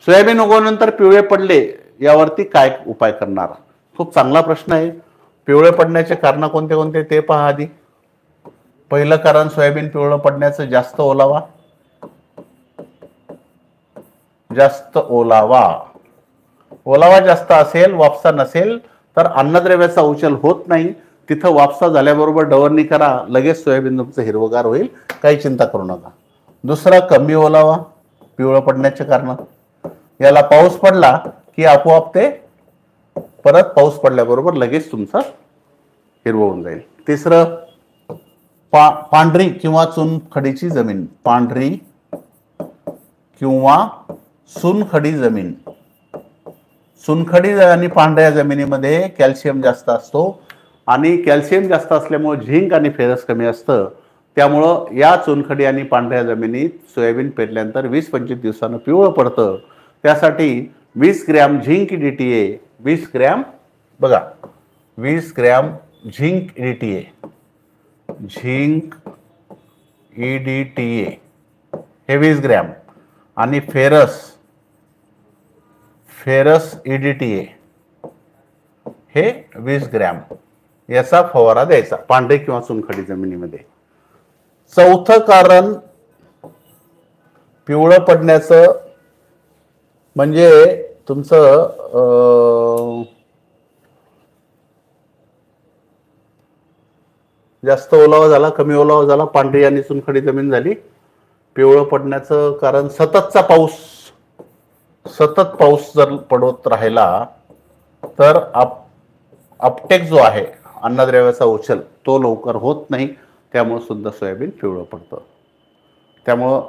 Soybean उगवल्यानंतर पिवळे पडले यावरती काय उपाय करणार? खूप चांगला प्रश्न आहे. पिवळे पडण्याचे कारण कोणते कोणते ते पहा आधी. पहिलं कारण सोयाबीन पिवळं पडण्याचं जास्त ओलावा. जास्त ओलावा. ओलावा जास्त असेल, वापसा नसेल तर अन्नद्रव्याचा उचल होत नाही. तिथं वापसा झाल्याबरोबर डवरणी करा, लगेच सोयाबीन तुमचं हिरवगार होईल, काही चिंता करू नका. दुसरा कमी ओलावा पिवळं पडण्याचे कारण. याला पाऊस पडला की आपोआप ते परत पाऊस पडल्याबरोबर लगेच तुमचं हिरवं होऊन जाईल. तिसरं पांढरी किंवा चुनखडीची जमीन. पांढरी किंवा चुनखडी जमीन. चुनखडी आणि पांढऱ्या जमिनीमध्ये कॅल्शियम जास्त असतो आणि कॅल्शियम जास्त असल्यामुळे झिंक आणि फेरस कमी असतं. त्यामुळं या चुनखडी आणि पांढऱ्या जमिनीत सोयाबीन पेरल्यानंतर 20-25 दिवसानं पिवळं पडतं. त्यासाठी 20 ग्रॅम झिंक DTA, 20 ग्रॅम बघा, 20 gram zinc EDTA, zinc EDTA हे 20 ग्रॅम आणि फेरस EDTA हे 20 ग्रॅम याचा फवारा द्यायचा पांढरी किंवा चुनखडी जमिनीमध्ये. चौथं कारण पिवळं पडण्याचं म्हणजे तुमचं जास्त ओलावा झाला, कमी ओलावा झाला, पांढरी आणि चुनखडी जमीन झाली. पिवळं पडण्याचं कारण सततचा पाऊस. सतत पाऊस जर पडत राहिला तर अपटेक जो आहे अन्नद्रव्याचा उचल तो लवकर होत नाही. त्यामुळे सुद्धा सोयाबीन पिवळं पडतं. त्यामुळं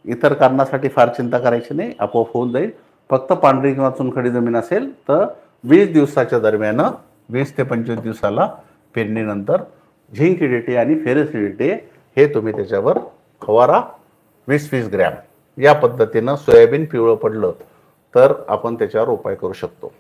इतर कारणासाठी फार चिंता करायची नाही, आपोआप होऊन जाईल. फक्त पांढरी किंवा चुनखडी जमीन असेल तर 20 दिवसाच्या दरम्यान 20 ते 25 दिवसाला पेरणीनंतर झिंक EDTA आणि फेरस EDTA हे तुम्ही त्याच्यावर फवारा 20-20 ग्रॅम. या पद्धतीनं सोयाबीन पिवळं पडलं तर आपण त्याच्यावर उपाय करू शकतो.